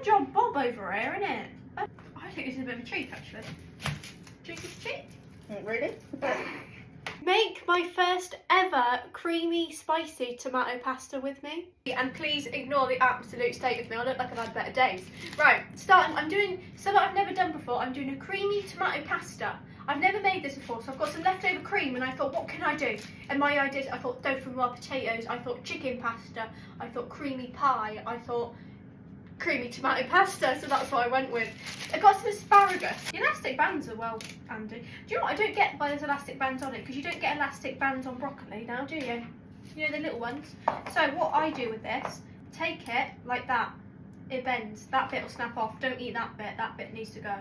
a job Bob over here, isn't it? I think this is a bit of a treat, actually. Do you think it's a treat? Really? Make my first ever creamy spicy tomato pasta with me. And please ignore the absolute state of me. I look like I've had better days. Right, starting, I'm doing something I've never done before. I'm doing a creamy tomato pasta. I've never made this before, so I've got some leftover cream and I thought, what can I do? And my ideas, I thought tofu-raw potatoes, I thought chicken pasta, I thought creamy pie, I thought creamy tomato pasta, so that's what I went with. I got some asparagus. The elastic bands are well handy. Do you know what I don't get why there's elastic bands on it? Because you don't get elastic bands on broccoli now, do you? You know, the little ones. So what I do with this, take it like that. It bends. That bit will snap off. Don't eat that bit needs to go.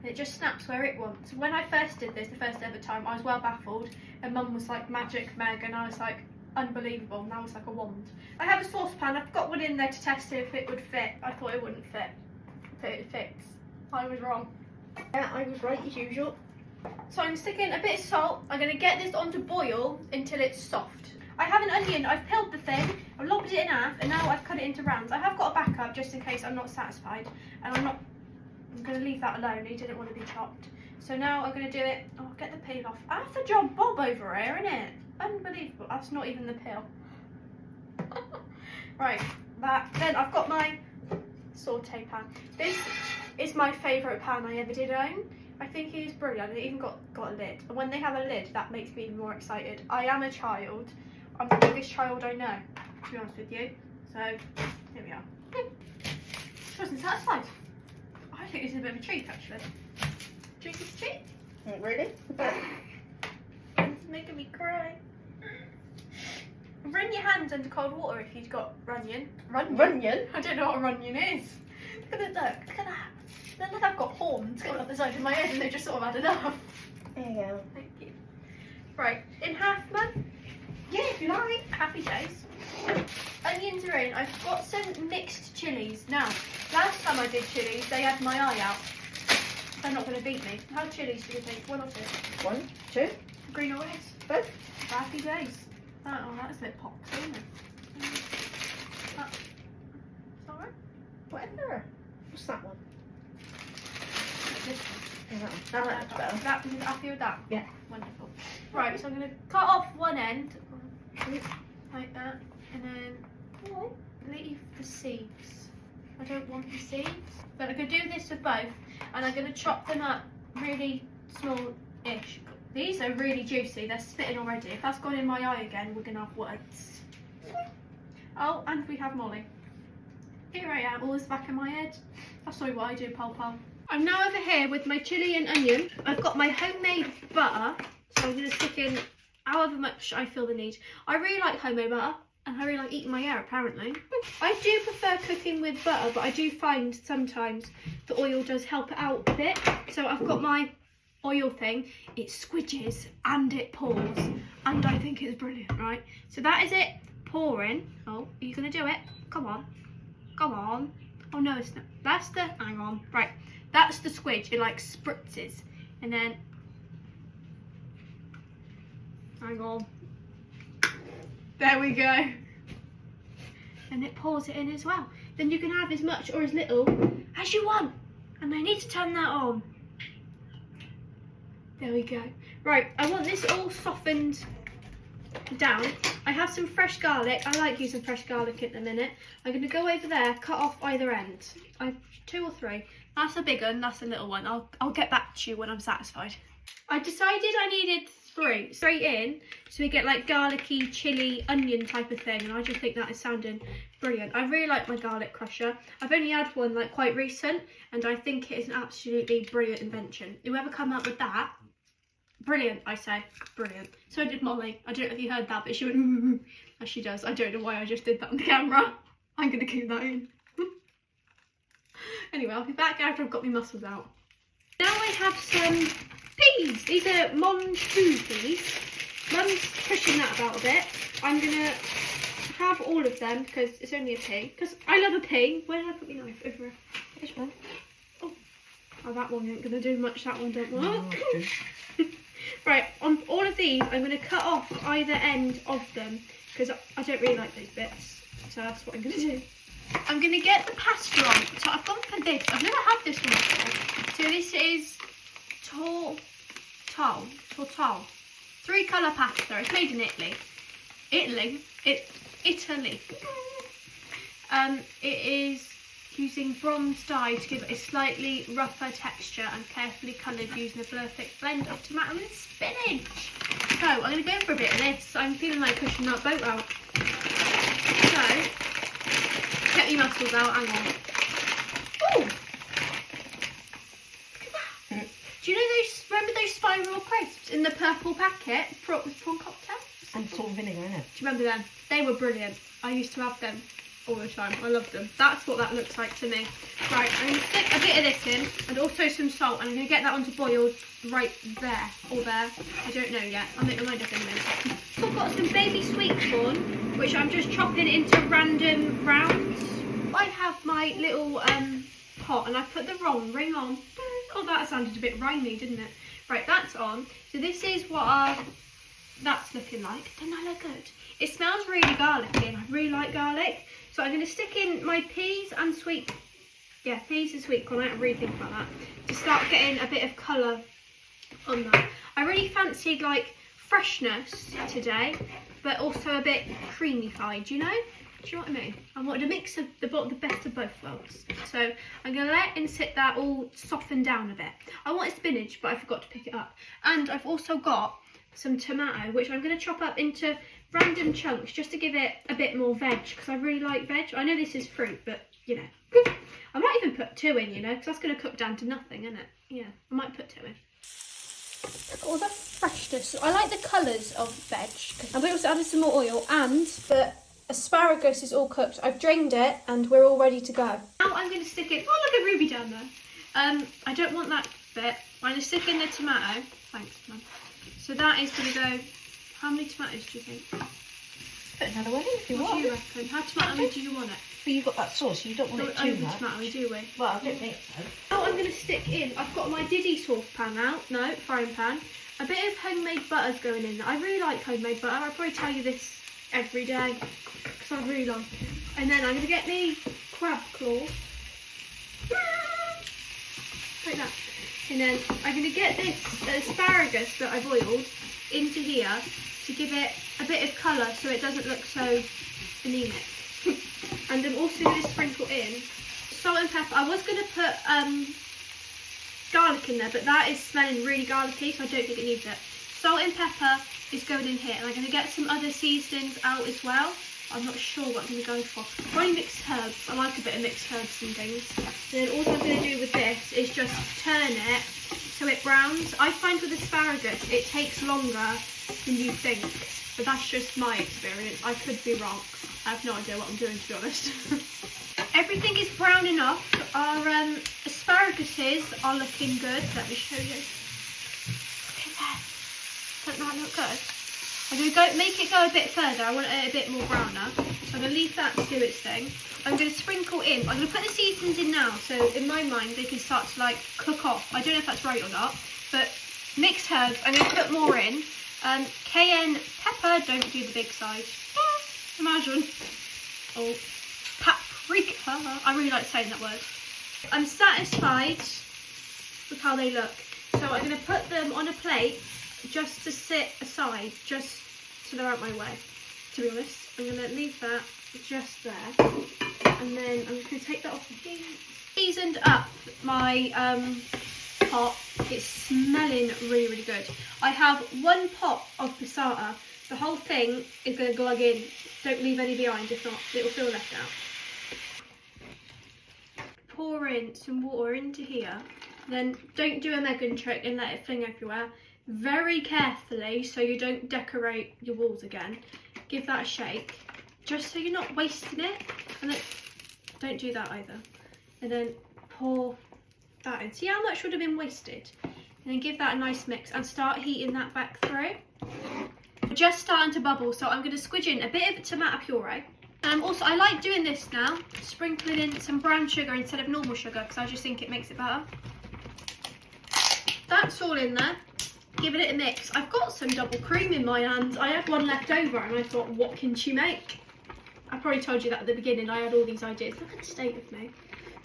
And it just snaps where it wants. When I first did this, the first ever time, I was well baffled. And Mum was like, magic Meg, and I was like, unbelievable. Now it's like a wand. I have a saucepan. I've got one in there to test it if it would fit. I thought it wouldn't fit. But it fits. I was wrong. Yeah, I was right as usual. So I'm sticking a bit of salt. I'm going to get this on to boil until it's soft. I have an onion. I've peeled the thing. I've lobbed it in half and now I've cut it into rounds. I have got a backup just in case I'm not satisfied. And I'm going to leave that alone. He didn't want to be chopped. So now I'm going to do it. Oh, I'll get the peel off. That's a job Bob over here, isn't it? Unbelievable. That's not even the peel. Right, that. Then I've got my saute pan. This is my favourite pan I ever did own. I think it is brilliant. It even got a lid. And when they have a lid, that makes me even more excited. I am a child. I'm the biggest child I know, to be honest with you. So, here we are. She wasn't satisfied. I think this is a bit of a treat, actually. Do you think it's a treat? Really? It's making me cry. Run your hands under cold water if you've got runyon. Runyon? I don't know what a runyon is. Look at it, look at that. Look like I've got horns coming up the side of my head and they just sort of added up. There you go. Thank you. Right, in half, Mum? Yeah, if you like. Happy days. Onions are in. I've got some mixed chilies. Now, last time I did chilies, they had my eye out. They're not going to beat me. How chilies do you think? One or two? 1, 2. Green or red? Both. Happy days. Oh, that's a bit poxy, isn't it? That's alright. Whatever. What's that one? This Yeah, that one. That's better. That was happy with that? Yeah. Wonderful. Right, so I'm going to cut off one end, like that, and then leave the seeds. I don't want the seeds, but I could do this with both, and I'm going to chop them up really small-ish. These are really juicy, they're spitting already. If that's gone in my eye again, we're going to have words. Oh, and we have Molly. Here I am, all this back in my head. That's not what I do, pal pal. I'm now over here with my chilli and onion. I've got my homemade butter, so I'm going to stick in however much I feel the need. I really like homemade butter, and I really like eating my hair, apparently. I do prefer cooking with butter, but I do find sometimes the oil does help it out a bit. So I've got my oil thing, it squidges and it pours, and I think it's brilliant, right? So that is it pouring. Oh, are you going to do it? Come on. Come on. Oh no, it's not. That's the, hang on, right. That's the squidge, it like spritzes. And then, hang on. There we go. And it pours it in as well. Then you can have as much or as little as you want. And I need to turn that on. There we go. Right, I want this all softened down. I have some fresh garlic. I like using fresh garlic at the minute. I'm going to go over there, cut off either end. 2 or 3. That's a big one, that's a little one. I'll get back to you when I'm satisfied. I decided I needed 3 straight in, so we get like garlicky, chilli, onion type of thing, and I just think that is sounding brilliant. I really like my garlic crusher. I've only had one like quite recent, and I think it is an absolutely brilliant invention. Whoever come up with that, brilliant, I say, brilliant. So did Molly. I don't know if you heard that, but she went as she does. I don't know why I just did that on the camera. I'm gonna keep that in. Anyway, I'll be back after I've got my muscles out. Now I have some peas. These are Monge food peas. Mum's pushing that about a bit. I'm gonna have all of them because it's only a pea. Because I love a pea. Where did I put my knife? Over this one. Oh, that one ain't gonna do much. That one don't work. Right, on all of these, I'm gonna cut off either end of them because I don't really like these bits. So that's what I'm gonna do. I'm going to get the pasta on. So I've gone for this. I've never had this one before. So this is tortall. 3-colour pasta. It's made in Italy. Italy. It is using bronze dye to give it a slightly rougher texture and carefully coloured using a perfect blend of tomato and spinach. So I'm going to go for a bit of this. I'm feeling like pushing that boat out. So get your muscles out. Hang on. Oh, look at that. Do you know those? Remember those spiral crisps in the purple packet? Prawn cocktail. And salt and vinegar in it. Do you remember them? They were brilliant. I used to have them all the time. I love them. That's what that looks like to me. Right, I'm going to stick a bit of this in and also some salt, and I'm going to get that onto boil right there or there. I don't know yet. I'll make my mind up in a minute. So I've got some baby sweet corn, which I'm just chopping into random rounds. I have my little pot, and I put the wrong ring on. Oh, that sounded a bit rhymey, didn't it? Right, that's on. So this is what that's looking like. Doesn't that look good? It smells really garlicky, and I really like garlic. So I'm going to stick in my peas and sweet corn. I don't really think about that. To start getting a bit of colour on that. I really fancied like freshness today, but also a bit creamy-fied, you know? Do you know what I mean? I wanted a mix of the best of both worlds. So I'm going to let sit that all soften down a bit. I wanted spinach, but I forgot to pick it up. And I've also got some tomato, which I'm going to chop up into random chunks just to give it a bit more veg, because I really like veg. I know this is fruit, but you know, I might even put 2 in, you know, because that's going to cook down to nothing, isn't it? Yeah, I might put 2 in. Look at all the freshness. I like the colours of veg. And we also added some more oil, and the asparagus is all cooked. I've drained it and we're all ready to go. Now I'm going to stick in, oh look at Ruby down there. I don't want that bit. I'm going to stick in the tomato. Thanks, Mum. So that is going to go, how many tomatoes do you think? Put another one in if you want. What do you reckon? How tomato do you want it? But you've got that sauce, you don't want it too much. Tomato, do we? Well, I don't think so. Now I'm going to stick in, I've got my Diddy saucepan out, no, frying pan. A bit of homemade butter's going in. I really like homemade butter. I'll probably tell you this every day, because I really like it. And then I'm going to get me crab claws. Like that. And then I'm going to get this asparagus that I've oiled into here to give it a bit of colour so it doesn't look so anemic. And I'm also going to sprinkle in salt and pepper. I was going to put garlic in there, but that is smelling really garlicky, so I don't think it needs it. Salt and pepper is going in here, and I'm going to get some other seasonings out as well. I'm not sure what I'm going to go for. Probably mixed herbs. I like a bit of mixed herbs and things. Then all I'm going to do with this is just turn it so it browns. I find with asparagus it takes longer than you think, but that's just my experience. I could be wrong. I have no idea what I'm doing, to be honest. Everything is brown enough. Our asparaguses are looking good. Let me show you. Look at that. Doesn't that look good? I'm going to make it go a bit further. I want it a bit more browner. So I'm going to leave that to do its thing. I'm going to sprinkle in. I'm going to put the seasonings in now. So in my mind, they can start to like cook off. I don't know if that's right or not. But mixed herbs, I'm going to put more in. Cayenne pepper. Don't do the big size. Imagine. Oh, paprika. I really like saying that word. I'm satisfied with how they look. So I'm going to put them on a plate just to sit aside, just so they're out my way, to be honest. I'm going to leave that just there, and then I'm just going to take that off the heat. Seasoned up my pot. It's smelling really, really good. I have 1 pot of passata. The whole thing is going to glug in. Don't leave any behind, if not, it'll feel left out. Pour in some water into here. Then don't do a Megan trick and let it fling everywhere. Very carefully, so you don't decorate your walls again. Give that a shake, just so you're not wasting it. And then, don't do that either. And then pour that in. See how much would have been wasted? And then give that a nice mix and start heating that back through. Just starting to bubble, so I'm going to squidge in a bit of tomato puree. Also, I like doing this now, sprinkling in some brown sugar instead of normal sugar, because I just think it makes it better. That's all in there. Giving it a mix. I've got some double cream in my hands. I had one left over and I thought, what can she make? I probably told you that at the beginning. I had all these ideas. Look at the state of me.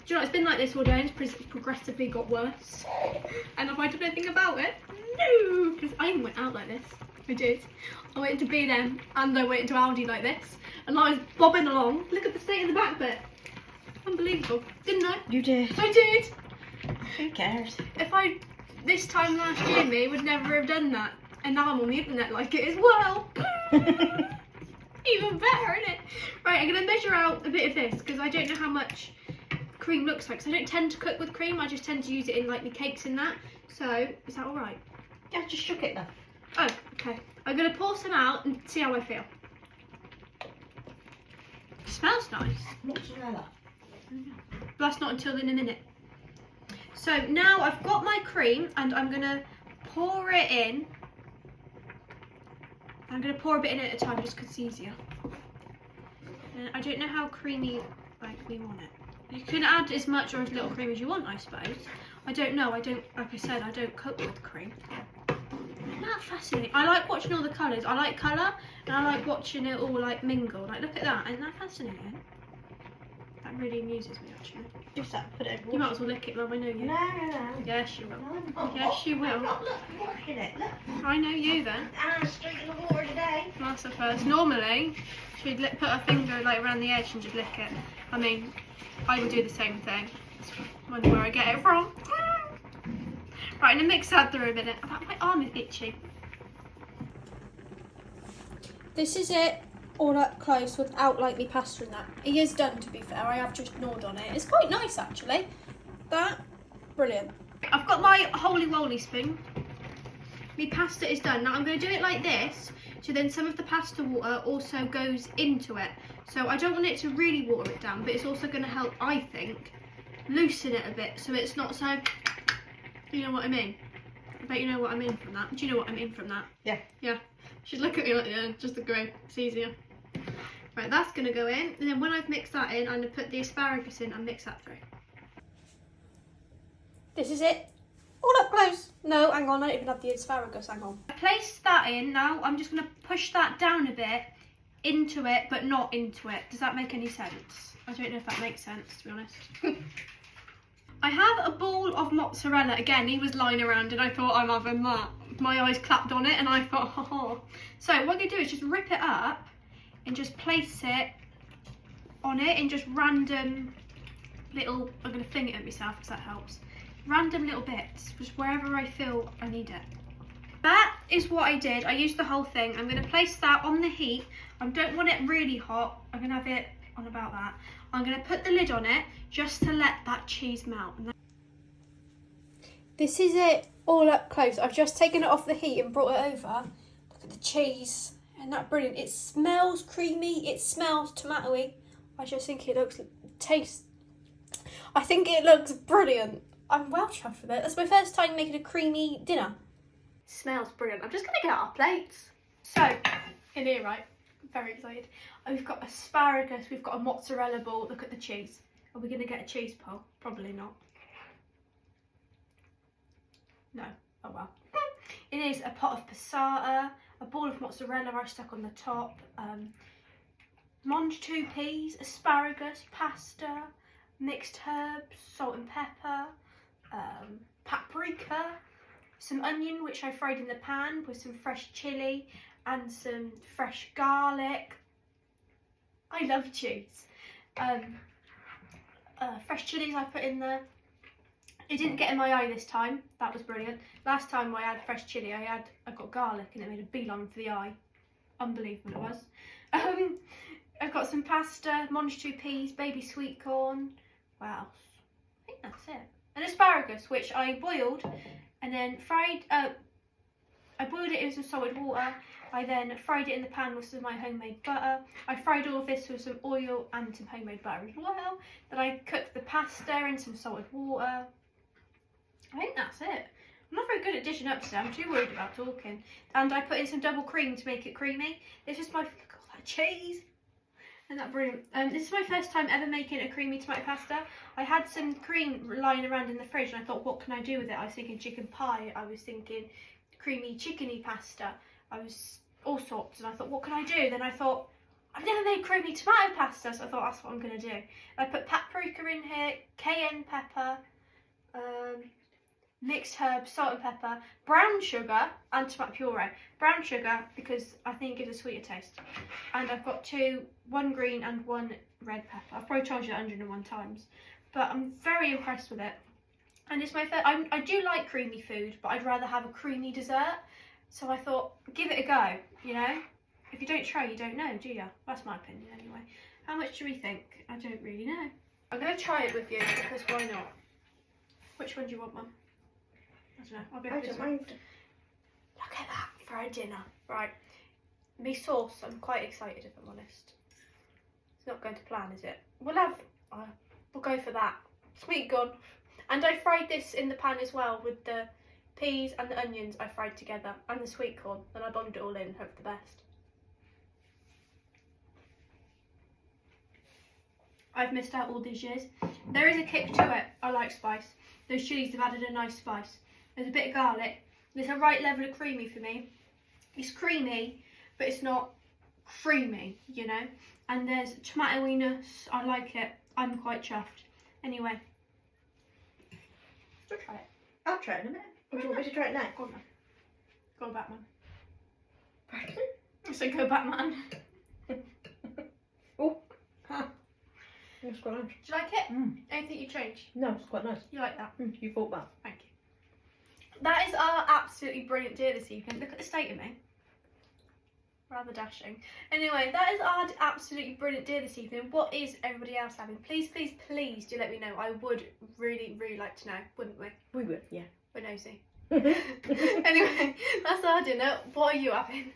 Do you know, it's been like this all day and it's progressively got worse. And have I done anything about it? No, because I even went out like this. I did. I went into B&M and I went into Aldi like this. And I was bobbing along. Look at the state of the back bit. Unbelievable. Didn't I? You did. I did. Who cares? If I, this time last year, me would never have done that. And now I'm on the internet like it as well. Even better, isn't it? Right, I'm going to measure out a bit of this because I don't know how much cream looks like. So I don't tend to cook with cream. I just tend to use it in like my cakes and that. So, is that alright? Yeah, just shook it though. Oh, okay. I'm going to pour some out and see how I feel. It smells nice. Mozzarella. But that's not until in a minute. So now I've got my cream and I'm going to pour it in. I'm going to pour a bit in at a time just because it's easier. And I don't know how creamy like we want it. You can add as much or as little cream as you want, I suppose. I don't know. Like I said, I don't cook with cream. Isn't that fascinating? I like watching all the colours. I like colour and I like watching it all like mingle. Like look at that. Isn't that fascinating? That really amuses me actually. Just that, put it in water. You might as well lick it, Mum. I know you. No. Yes, you will. No, Yes, you will. I'm not washing it. Look. I know you then. Anna's straight in the water today. That's the first. Normally, she'd put her finger like around the edge and just lick it. I mean, I would do the same thing. I wonder where I get it from. Right, I'm gonna mix that through a minute. My arm is itchy. This is it, all up close without like me pasta and that. It is done, to be fair. I have just gnawed on it. It's quite nice actually. That, brilliant. I've got my holy woly spoon. My pasta is done. Now I'm going to do it like this, so then some of the pasta water also goes into it. So I don't want it to really water it down, but it's also going to help, I think, loosen it a bit so it's not so, you know what I mean? I bet you know what I mean from that. Do you know what I mean from that? Yeah. Yeah. She'd look at me like, yeah, just agree. It's easier. Right, that's going to go in. And then when I've mixed that in, I'm going to put the asparagus in and mix that through. This is it. All up close. No, hang on, I don't even have the asparagus, hang on. I placed that in now. I'm just going to push that down a bit into it, but not into it. Does that make any sense? I don't know if that makes sense, to be honest. I have a ball of mozzarella. Again, he was lying around and I thought I'm having that. My eyes clapped on it and I thought, ha ha. So what I'm going to do is just rip it up and just place it on it in just random little, I'm going to fling it at myself because that helps. Random little bits, just wherever I feel I need it. That is what I did. I used the whole thing. I'm going to place that on the heat. I don't want it really hot. I'm going to have it on about that. I'm going to put the lid on it just to let that cheese melt. This is it all up close. I've just taken it off the heat and brought it over. Look at the cheese. Isn't that brilliant? It smells creamy. It smells tomatoey. I just think it I think it looks brilliant. I'm well chuffed with it. That's my first time making a creamy dinner. Smells brilliant. I'm just going to get our plates. So, in here, right? I'm very excited. We've got asparagus. We've got a mozzarella ball. Look at the cheese. Are we going to get a cheese pull? Probably not. No. Oh well. It is a pot of passata, a ball of mozzarella I stuck on the top, mange 2 peas, asparagus, pasta, mixed herbs, salt and pepper, paprika, some onion which I fried in the pan with some fresh chilli and some fresh garlic. I love cheese. Fresh chillies I put in there. It didn't get in my eye this time. That was brilliant. Last time I had fresh chilli, I got garlic and it made a beeline for the eye. Unbelievable it was. I've got some pasta, mange 2 peas, baby sweet corn. What else? I think that's it. And asparagus, which I boiled and then fried. I boiled it in some salted water. I then fried it in the pan with some of my homemade butter. I fried all of this with some oil and some homemade butter as well. Then I cooked the pasta in some salted water. I think that's it. I'm not very good at dishing up today. I'm too worried about talking. And I put in some double cream to make it creamy. This is my, look at all that cheese. And that brilliant. This is my first time ever making a creamy tomato pasta. I had some cream lying around in the fridge and I thought, what can I do with it? I was thinking chicken pie. I was thinking creamy chickeny pasta. I was all sorts and I thought, what can I do? Then I thought, I've never made creamy tomato pasta, so I thought that's what I'm going to do. I put paprika in here, cayenne pepper, mixed herbs, salt and pepper, brown sugar and tomato puree. Brown sugar because I think it gives a sweeter taste. And I've got one green and one red pepper. I've probably tried it 101 times, but I'm very impressed with it. And it's my favourite. I do like creamy food, but I'd rather have a creamy dessert. So I thought, give it a go, you know? If you don't try, you don't know, do you? That's my opinion anyway. How much do we think? I don't really know. I'm going to try it with you because why not? Which one do you want, Mum? I don't know. I'll go for this one. Look at that for our dinner. Right. Me sauce, I'm quite excited if I'm honest. It's not going to plan, is it? We'll go for that. Sweet gone. And I fried this in the pan as well with the peas and the onions I fried together and the sweet corn. Then I bombed it all in and hope for the best. I've missed out all these years. There is a kick to it. I like spice. Those chilies have added a nice spice. There's a bit of garlic. There's a right level of creamy for me. It's creamy, but it's not creamy, you know. And there's tomatoiness. I like it. I'm quite chuffed. Anyway. Go try it. I'll try it in a minute. Or do you want me to try it now? Go on, man. Go on, Batman. Pardon? I said go Batman. Oh. Huh. It's quite nice. Do you like it? Mm. Anything you change? No, it's quite nice. You like that? You thought that. Thank you. That is our absolutely brilliant dinner this evening. Look at the state of me. Rather dashing. Anyway, that is our absolutely brilliant dinner this evening. What is everybody else having? Please, please, please do let me know. I would really, really like to know, wouldn't we? We would, yeah. We're nosy. Anyway, that's our dinner. What are you having?